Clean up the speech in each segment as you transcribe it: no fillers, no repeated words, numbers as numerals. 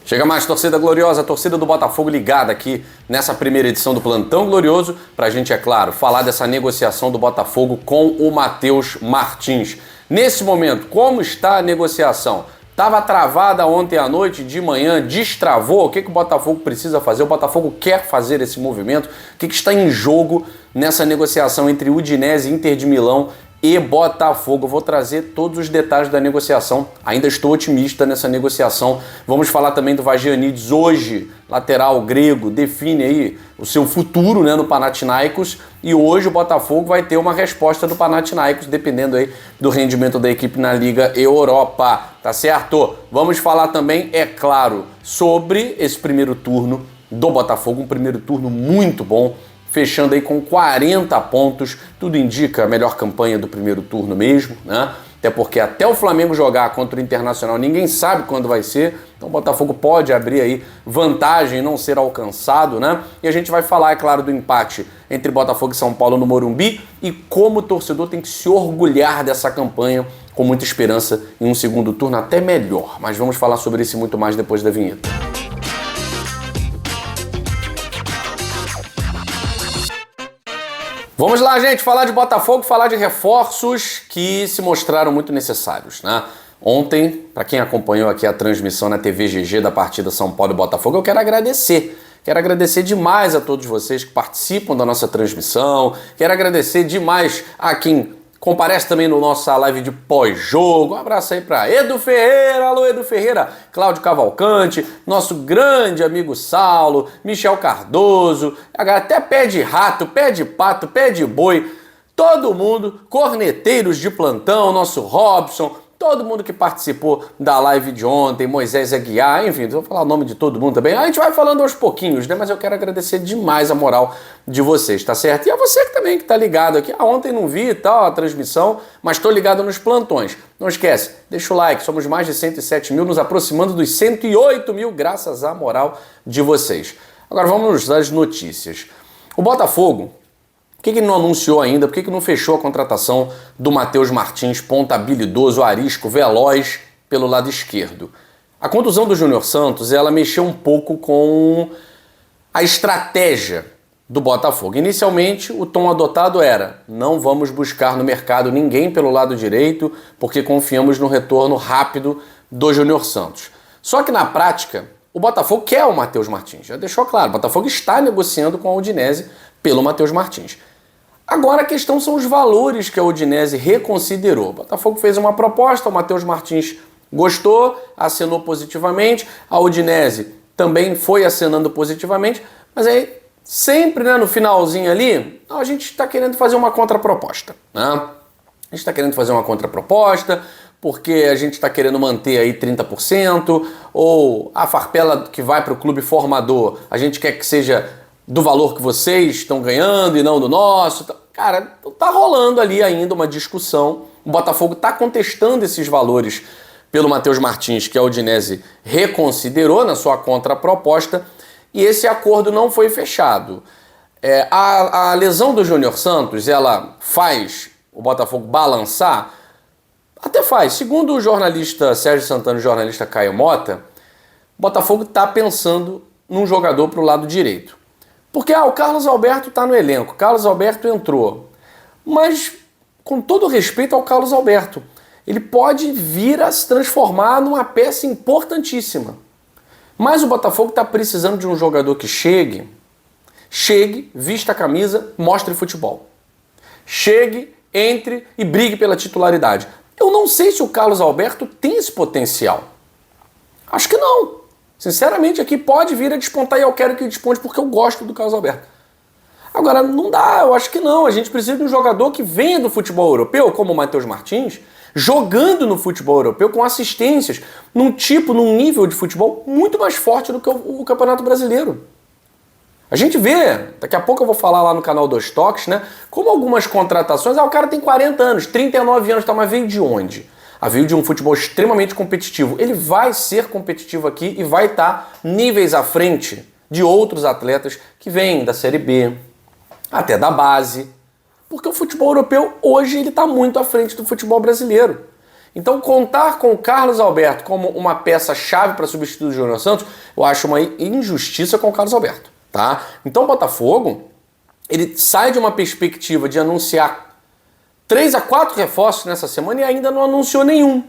Chega mais, torcida gloriosa, a torcida do Botafogo ligada aqui nessa primeira edição do Plantão Glorioso, pra gente, é claro, falar dessa negociação do Botafogo com o Matheus Martins. Nesse momento, como está a negociação? Estava travada ontem à noite, de manhã, destravou. O que o Botafogo precisa fazer? O Botafogo quer fazer esse movimento? O que está em jogo nessa negociação entre Udinese, Inter de Milão e Botafogo? Eu vou trazer todos os detalhes da negociação. Ainda estou otimista nessa negociação. Vamos falar também do Vagianidis hoje, lateral grego, define aí o seu futuro, né, no Panathinaikos. E hoje o Botafogo vai ter uma resposta do Panathinaikos, dependendo aí do rendimento da equipe na Liga Europa, tá certo? Vamos falar também, é claro, sobre esse primeiro turno do Botafogo, um primeiro turno muito bom, fechando aí com 40 pontos, tudo indica a melhor campanha do primeiro turno mesmo, né? Até porque até o Flamengo jogar contra o Internacional, ninguém sabe quando vai ser, então o Botafogo pode abrir aí vantagem e não ser alcançado, né? E a gente vai falar, é claro, do empate entre Botafogo e São Paulo no Morumbi e como o torcedor tem que se orgulhar dessa campanha com muita esperança em um segundo turno até melhor. Mas vamos falar sobre isso e muito mais depois da vinheta. Vamos lá, gente, falar de Botafogo, falar de reforços que se mostraram muito necessários, né? Ontem, para quem acompanhou aqui a transmissão na TV GG da partida São Paulo e Botafogo, eu quero agradecer. Quero agradecer demais a todos vocês que participam da nossa transmissão. Quero agradecer demais a quem comparece também no nossa live de pós-jogo. Um abraço aí para Edu Ferreira, alô Edu Ferreira, Cláudio Cavalcante, nosso grande amigo Saulo, Michel Cardoso, até pé de rato, pé de pato, pé de boi, todo mundo, corneteiros de plantão, nosso Robson, todo mundo que participou da live de ontem, Moisés Aguiar, enfim, vou falar o nome de todo mundo também. A gente vai falando aos pouquinhos, né? Mas eu quero agradecer demais a moral de vocês, tá certo? E a você que também que tá ligado aqui. Ontem não vi e tal a transmissão, mas tô ligado nos plantões. Não esquece, deixa o like, somos mais de 107 mil, nos aproximando dos 108 mil, graças à moral de vocês. Agora vamos às notícias. O Botafogo, por que ele não anunciou ainda? Por que não fechou a contratação do Matheus Martins, ponta habilidoso, arisco, veloz, pelo lado esquerdo? A contusão do Júnior Santos, ela mexeu um pouco com a estratégia do Botafogo. Inicialmente, o tom adotado era: não vamos buscar no mercado ninguém pelo lado direito, porque confiamos no retorno rápido do Júnior Santos. Só que na prática, o Botafogo quer o Matheus Martins. Já deixou claro, o Botafogo está negociando com a Udinese pelo Matheus Martins. Agora a questão são os valores que a Udinese reconsiderou. O Botafogo fez uma proposta, o Matheus Martins gostou, acenou positivamente, a Udinese também foi acenando positivamente, mas aí sempre, né, no finalzinho ali, a gente está querendo fazer uma contraproposta, né? A gente está querendo fazer uma contraproposta porque a gente está querendo manter aí 30%, ou a farpela que vai para o clube formador, a gente quer que seja do valor que vocês estão ganhando e não do nosso. Cara, tá rolando ali ainda uma discussão. O Botafogo tá contestando esses valores pelo Matheus Martins, que a Udinese reconsiderou na sua contraproposta, e esse acordo não foi fechado. A lesão do Júnior Santos, ela faz o Botafogo balançar? Até faz. Segundo o jornalista Sérgio Santana e o jornalista Caio Mota, o Botafogo tá pensando num jogador pro lado direito. Porque o Carlos Alberto está no elenco, Carlos Alberto entrou. Mas, com todo respeito ao Carlos Alberto, ele pode vir a se transformar numa peça importantíssima. Mas o Botafogo está precisando de um jogador que chegue, vista a camisa, mostre futebol. Chegue, entre e brigue pela titularidade. Eu não sei se o Carlos Alberto tem esse potencial. Acho que não. Sinceramente, aqui pode vir a despontar e eu quero que desponte porque eu gosto do Carlos Alberto. Agora, não dá, eu acho que não. A gente precisa de um jogador que venha do futebol europeu, como o Matheus Martins, jogando no futebol europeu com assistências, num nível de futebol muito mais forte do que o Campeonato Brasileiro. A gente vê, daqui a pouco eu vou falar lá no canal Dois Toques, né? Como algumas contratações, o cara tem 40 anos, 39 anos, tá, mas veio de onde? Veio de um futebol extremamente competitivo. Ele vai ser competitivo aqui e vai estar níveis à frente de outros atletas que vêm da Série B, até da base. Porque o futebol europeu hoje ele está muito à frente do futebol brasileiro. Então, contar com o Carlos Alberto como uma peça-chave para substituir o Júnior Santos, eu acho uma injustiça com o Carlos Alberto, tá? Então, o Botafogo, ele sai de uma perspectiva de anunciar 3 a 4 reforços nessa semana e ainda não anunciou nenhum.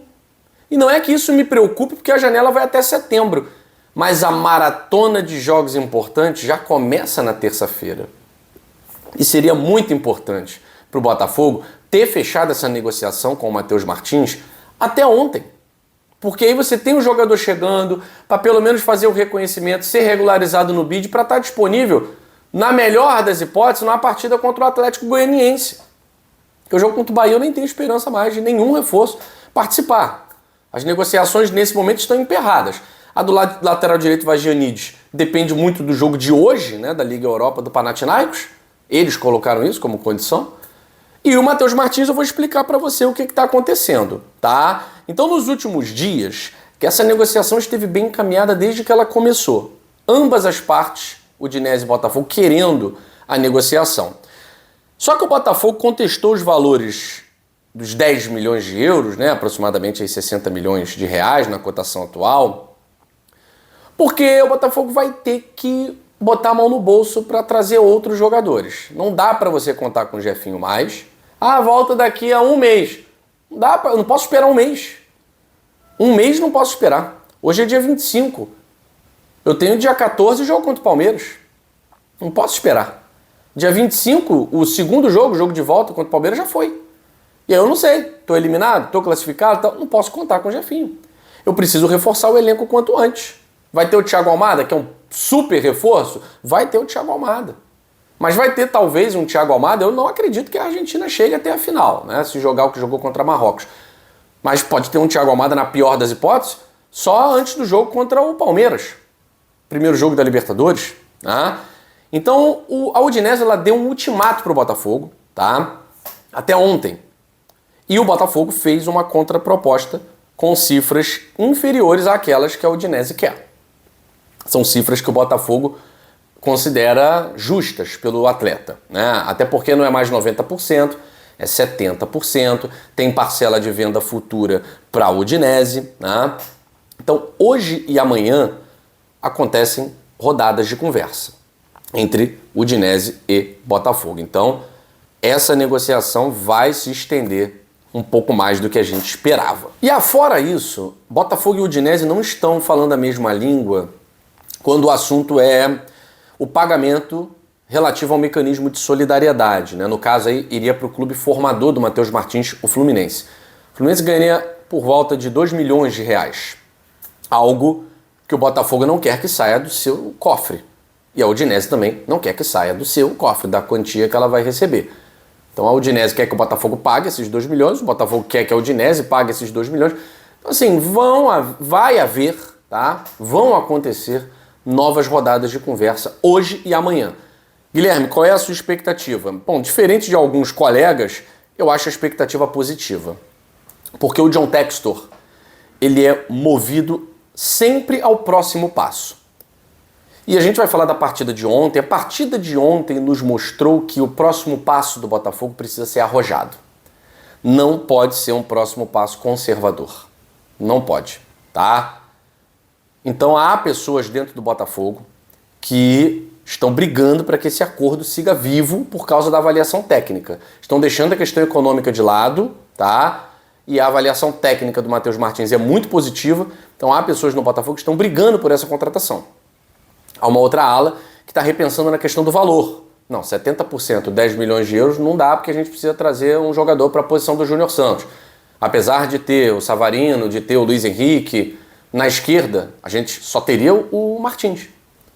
E não é que isso me preocupe, porque a janela vai até setembro. Mas a maratona de jogos importantes já começa na terça-feira. E seria muito importante para o Botafogo ter fechado essa negociação com o Matheus Martins até ontem. Porque aí você tem o jogador chegando para pelo menos fazer o reconhecimento, ser regularizado no bid para estar disponível, na melhor das hipóteses, numa partida contra o Atlético Goianiense. Porque o jogo contra o Bahia eu nem tenho esperança mais de nenhum reforço participar. As negociações nesse momento estão emperradas. A do lado lateral direito, Vagianides, depende muito do jogo de hoje, né, da Liga Europa do Panathinaikos. Eles colocaram isso como condição. E o Matheus Martins, eu vou explicar para você o que está acontecendo, tá? Então, nos últimos dias, que essa negociação esteve bem encaminhada desde que ela começou. Ambas as partes, Udinese e Botafogo, querendo a negociação. Só que o Botafogo contestou os valores dos 10 milhões de euros, né, aproximadamente aí 60 milhões de reais na cotação atual, porque o Botafogo vai ter que botar a mão no bolso para trazer outros jogadores. Não dá para você contar com o Jefinho mais. Ah, volta daqui a um mês. Não dá eu não posso esperar um mês. Um mês não posso esperar. Hoje é dia 25. Eu tenho dia 14 jogo contra o Palmeiras. Não posso esperar. Dia 25, o segundo jogo, o jogo de volta contra o Palmeiras já foi. E aí eu não sei, estou eliminado, estou classificado, então não posso contar com o Jefinho. Eu preciso reforçar o elenco quanto antes. Vai ter o Thiago Almada, que é um super reforço? Vai ter o Thiago Almada. Mas vai ter talvez um Thiago Almada, eu não acredito que a Argentina chegue até a final, né? Se jogar o que jogou contra Marrocos. Mas pode ter um Thiago Almada, na pior das hipóteses, só antes do jogo contra o Palmeiras. Primeiro jogo da Libertadores. Tá? Então a Udinese ela deu um ultimato para o Botafogo, tá? Até ontem. E o Botafogo fez uma contraproposta com cifras inferiores àquelas que a Udinese quer. São cifras que o Botafogo considera justas pelo atleta, né? Até porque não é mais 90%, é 70%, tem parcela de venda futura para a Udinese, né? Então, hoje e amanhã acontecem rodadas de conversa entre Udinese e Botafogo. Então, essa negociação vai se estender um pouco mais do que a gente esperava. E afora isso, Botafogo e Udinese não estão falando a mesma língua quando o assunto é o pagamento relativo ao mecanismo de solidariedade, né? No caso aí, iria para o clube formador do Matheus Martins, o Fluminense. O Fluminense ganha por volta de 2 milhões de reais. Algo que o Botafogo não quer que saia do seu cofre. E a Udinese também não quer que saia do seu cofre, da quantia que ela vai receber. Então a Udinese quer que o Botafogo pague esses 2 milhões, o Botafogo quer que a Udinese pague esses 2 milhões. Então assim, vai haver, tá? Vão acontecer novas rodadas de conversa hoje e amanhã. Guilherme, qual é a sua expectativa? Bom, diferente de alguns colegas, eu acho a expectativa positiva. Porque o John Textor, ele é movido sempre ao próximo passo. E a gente vai falar da partida de ontem. A partida de ontem nos mostrou que o próximo passo do Botafogo precisa ser arrojado. Não pode ser um próximo passo conservador. Não pode, tá? Então há pessoas dentro do Botafogo que estão brigando para que esse acordo siga vivo por causa da avaliação técnica. Estão deixando a questão econômica de lado, tá? E a avaliação técnica do Matheus Martins é muito positiva. Então há pessoas no Botafogo que estão brigando por essa contratação. Há uma outra ala que está repensando na questão do valor. Não, 70%, 10 milhões de euros não dá porque a gente precisa trazer um jogador para a posição do Júnior Santos. Apesar de ter o Savarino, de ter o Luiz Henrique, na esquerda a gente só teria o Martins.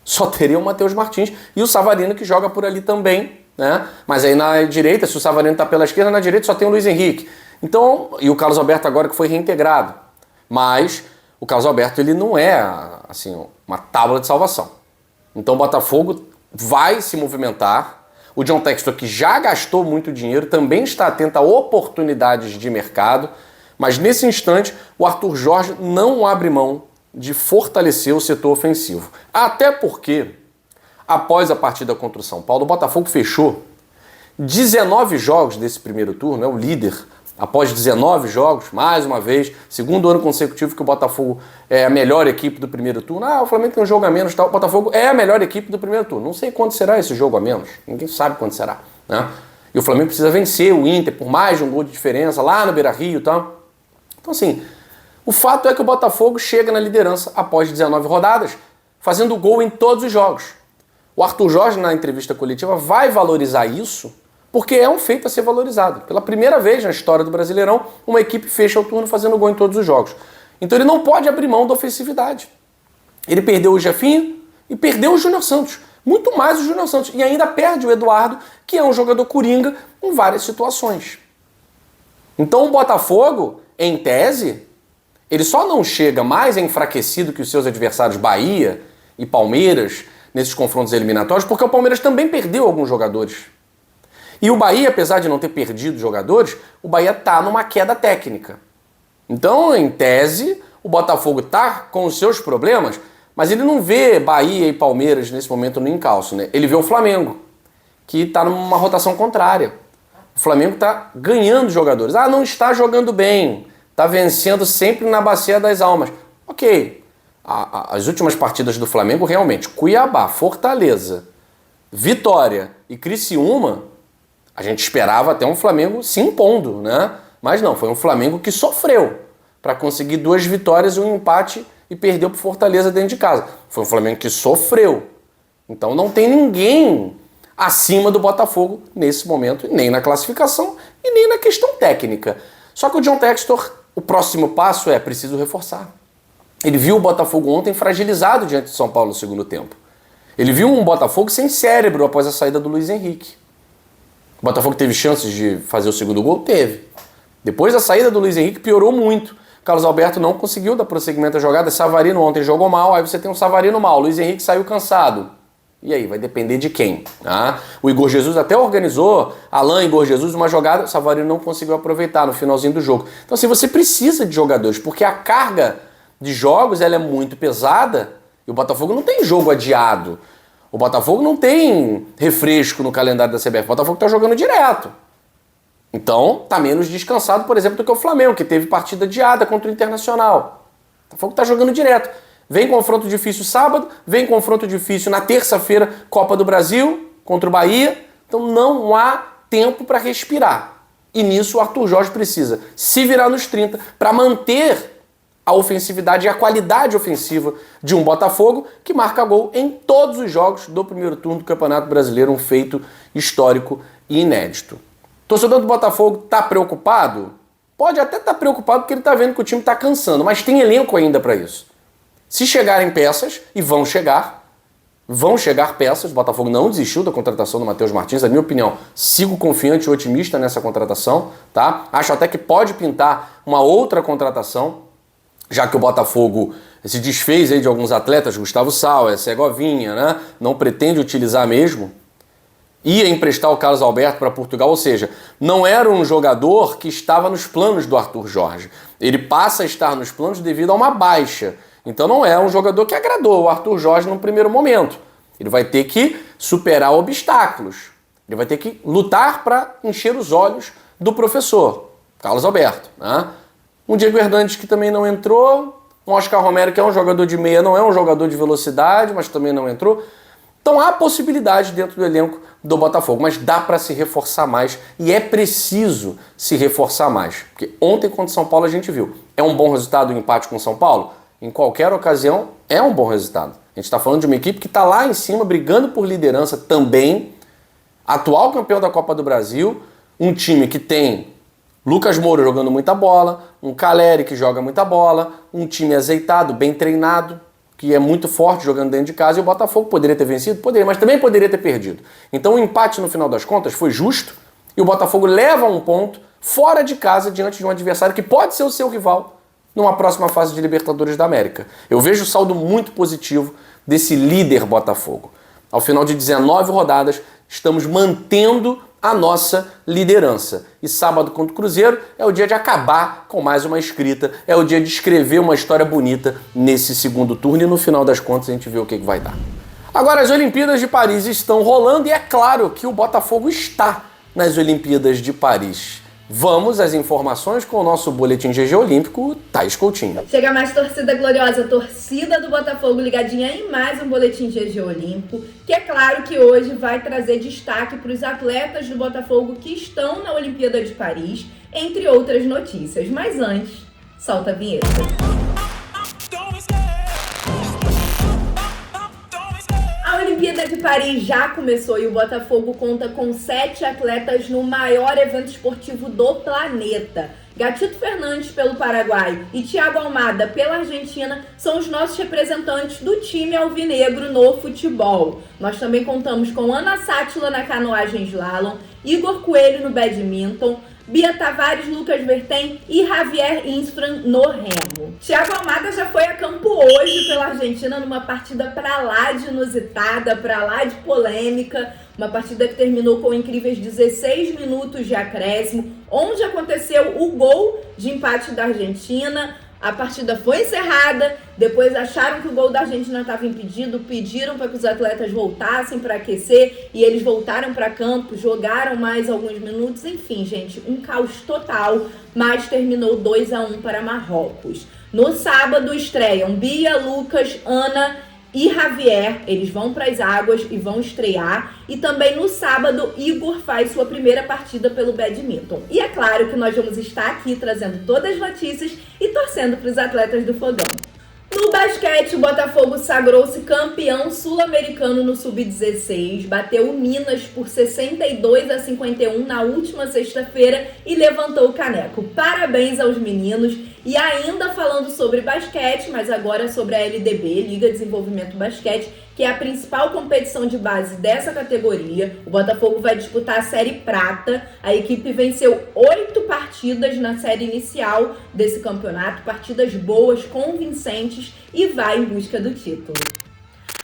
Só teria o Matheus Martins e o Savarino que joga por ali também, né? Mas aí na direita, se o Savarino está pela esquerda, na direita só tem o Luiz Henrique. Então, e o Carlos Alberto agora que foi reintegrado. Mas o Carlos Alberto ele não é assim uma tábua de salvação. Então o Botafogo vai se movimentar. O John Textor, que já gastou muito dinheiro, também está atento a oportunidades de mercado. Mas nesse instante, o Arthur Jorge não abre mão de fortalecer o setor ofensivo. Até porque, após a partida contra o São Paulo, o Botafogo fechou 19 jogos desse primeiro turno, é o líder após 19 jogos, mais uma vez, segundo ano consecutivo que o Botafogo é a melhor equipe do primeiro turno. O Flamengo tem um jogo a menos, tá? O Botafogo é a melhor equipe do primeiro turno. Não sei quando será esse jogo a menos, ninguém sabe quando será, né? E o Flamengo precisa vencer o Inter por mais de um gol de diferença lá no Beira-Rio e tal. Então assim, o fato é que o Botafogo chega na liderança após 19 rodadas, fazendo gol em todos os jogos. O Arthur Jorge, na entrevista coletiva, vai valorizar isso, porque é um feito a ser valorizado. Pela primeira vez na história do Brasileirão, uma equipe fecha o turno fazendo gol em todos os jogos. Então ele não pode abrir mão da ofensividade. Ele perdeu o Jefinho e perdeu o Júnior Santos. Muito mais o Júnior Santos. E ainda perde o Eduardo, que é um jogador coringa em várias situações. Então o Botafogo, em tese, ele só não chega mais enfraquecido que os seus adversários Bahia e Palmeiras nesses confrontos eliminatórios, porque o Palmeiras também perdeu alguns jogadores. E o Bahia, apesar de não ter perdido jogadores, o Bahia está numa queda técnica. Então, em tese, o Botafogo está com os seus problemas, mas ele não vê Bahia e Palmeiras nesse momento no encalço, né? Ele vê o Flamengo, que está numa rotação contrária. O Flamengo está ganhando jogadores. Não está jogando bem, está vencendo sempre na bacia das almas. Ok, as últimas partidas do Flamengo realmente, Cuiabá, Fortaleza, Vitória e Criciúma, a gente esperava até um Flamengo se impondo, né? Mas não, foi um Flamengo que sofreu para conseguir 2 vitórias e um empate e perdeu para Fortaleza dentro de casa. Foi um Flamengo que sofreu. Então não tem ninguém acima do Botafogo nesse momento, nem na classificação e nem na questão técnica. Só que o John Textor, o próximo passo é preciso reforçar. Ele viu o Botafogo ontem fragilizado diante de São Paulo no segundo tempo. Ele viu um Botafogo sem cérebro após a saída do Luiz Henrique. O Botafogo teve chances de fazer o segundo gol? Teve. Depois da saída do Luiz Henrique piorou muito. Carlos Alberto não conseguiu dar prosseguimento à jogada. Savarino ontem jogou mal, aí você tem um Savarino mal. Luiz Henrique saiu cansado. E aí, vai depender de quem? Tá? O Igor Jesus até organizou, Alain, Igor Jesus, uma jogada, o Savarino não conseguiu aproveitar no finalzinho do jogo. Então assim, você precisa de jogadores, porque a carga de jogos ela é muito pesada e o Botafogo não tem jogo adiado. O Botafogo não tem refresco no calendário da CBF. O Botafogo está jogando direto. Então, está menos descansado, por exemplo, do que o Flamengo, que teve partida adiada contra o Internacional. O Botafogo está jogando direto. Vem confronto difícil sábado, vem confronto difícil na terça-feira, Copa do Brasil, contra o Bahia. Então não há tempo para respirar. E nisso o Arthur Jorge precisa se virar nos 30 para manter a ofensividade e a qualidade ofensiva de um Botafogo que marca gol em todos os jogos do primeiro turno do Campeonato Brasileiro, um feito histórico e inédito. O torcedor do Botafogo está preocupado? Pode até estar preocupado porque ele está vendo que o time está cansando, mas tem elenco ainda para isso. Se chegarem peças, e vão chegar peças, o Botafogo não desistiu da contratação do Matheus Martins, na minha opinião, sigo confiante e otimista nessa contratação, tá? Acho até que pode pintar uma outra contratação, já que o Botafogo se desfez aí de alguns atletas, Gustavo Sauer, Segovinha, né? Não pretende utilizar mesmo. Ia emprestar o Carlos Alberto para Portugal, ou seja, não era um jogador que estava nos planos do Arthur Jorge. Ele passa a estar nos planos devido a uma baixa. Então não é um jogador que agradou o Arthur Jorge no primeiro momento. Ele vai ter que superar obstáculos. Ele vai ter que lutar para encher os olhos do professor, Carlos Alberto, né? Um Diego Hernandes que também não entrou, um Oscar Romero que é um jogador de meia, não é um jogador de velocidade, mas também não entrou. Então há possibilidade dentro do elenco do Botafogo, mas dá para se reforçar mais e é preciso se reforçar mais. Porque ontem contra o São Paulo a gente viu, é um bom resultado o empate com o São Paulo? Em qualquer ocasião é um bom resultado. A gente está falando de uma equipe que está lá em cima brigando por liderança também, atual campeão da Copa do Brasil, um time que tem Lucas Moura jogando muita bola, um Caleri que joga muita bola, um time azeitado, bem treinado, que é muito forte jogando dentro de casa, e o Botafogo poderia ter vencido? Poderia, mas também poderia ter perdido. Então o empate no final das contas foi justo e o Botafogo leva um ponto fora de casa diante de um adversário que pode ser o seu rival numa próxima fase de Libertadores da América. Eu vejo o saldo muito positivo desse líder Botafogo. Ao final de 19 rodadas, estamos mantendo a nossa liderança. E sábado contra o Cruzeiro é o dia de acabar com mais uma escrita, é o dia de escrever uma história bonita nesse segundo turno e no final das contas a gente vê o que vai dar. Agora as Olimpíadas de Paris estão rolando e é claro que o Botafogo está nas Olimpíadas de Paris. Vamos às informações com o nosso Boletim GG Olímpico, Thaís Coutinho. Chega mais, torcida gloriosa, torcida do Botafogo ligadinha em mais um Boletim GG Olímpico, que é claro que hoje vai trazer destaque para os atletas do Botafogo que estão na Olimpíada de Paris, entre outras notícias. Mas antes, solta a vinheta. A Olimpíada de Paris já começou e o Botafogo conta com 7 atletas no maior evento esportivo do planeta. Gatito Fernandes pelo Paraguai e Thiago Almada pela Argentina são os nossos representantes do time alvinegro no futebol. Nós também contamos com Ana Sátila na canoagem slalom, Igor Coelho no badminton, Bia Tavares, Lucas Vertem e Javier Insfran no remo. Thiago Almada já foi a campo hoje pela Argentina numa partida pra lá de inusitada, pra lá de polêmica, uma partida que terminou com incríveis 16 minutos de acréscimo, onde aconteceu o gol de empate da Argentina. A partida foi encerrada, depois acharam que o gol da Argentina estava impedido, pediram para que os atletas voltassem para aquecer e eles voltaram para campo, jogaram mais alguns minutos, enfim, gente, um caos total, mas terminou 2-1 para Marrocos. No sábado estreiam Bia, Lucas, Ana e Javier, eles vão para as águas e vão estrear. E também no sábado, Igor faz sua primeira partida pelo badminton. E é claro que nós vamos estar aqui trazendo todas as notícias e torcendo para os atletas do Fogão. No basquete, o Botafogo sagrou-se campeão sul-americano no Sub-16, bateu o Minas por 62-51 na última sexta-feira e levantou o caneco. Parabéns aos meninos! E ainda falando sobre basquete, mas agora sobre a LDB, Liga de Desenvolvimento Basquete, que é a principal competição de base dessa categoria. O Botafogo vai disputar a Série Prata. A equipe venceu 8 partidas na série inicial desse campeonato, partidas boas, convincentes, e vai em busca do título.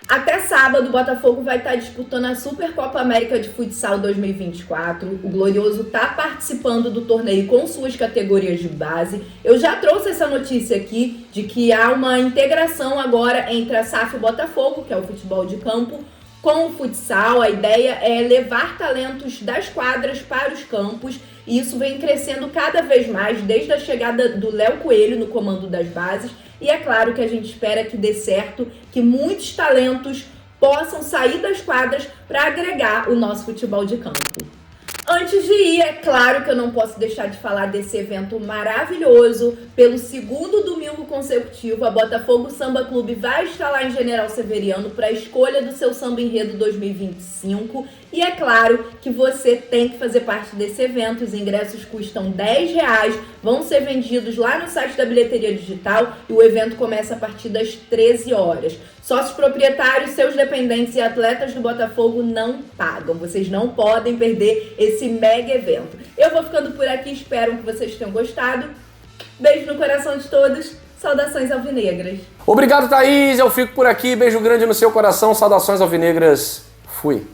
Até sábado, o Botafogo vai estar disputando a Supercopa América de Futsal 2024. O Glorioso está participando do torneio com suas categorias de base. Eu já trouxe essa notícia aqui de que há uma integração agora entre a SAF Botafogo, que é o futebol de campo, com o futsal. A ideia é levar talentos das quadras para os campos e isso vem crescendo cada vez mais desde a chegada do Léo Coelho no comando das bases. E é claro que a gente espera que dê certo, que muitos talentos possam sair das quadras para agregar o nosso futebol de campo. Antes de ir, é claro que eu não posso deixar de falar desse evento maravilhoso. Pelo segundo domingo consecutivo, a Botafogo Samba Clube vai estar lá em General Severiano para a escolha do seu Samba Enredo 2025. E é claro que você tem que fazer parte desse evento. Os ingressos custam R$10, vão ser vendidos lá no site da Bilheteria Digital e o evento começa a partir das 13 horas. Sócios proprietários, seus dependentes e atletas do Botafogo não pagam. Vocês não podem perder esse mega evento. Eu vou ficando por aqui, espero que vocês tenham gostado. Beijo no coração de todos, saudações alvinegras. Obrigado, Thaís, eu fico por aqui, beijo grande no seu coração, saudações alvinegras, fui.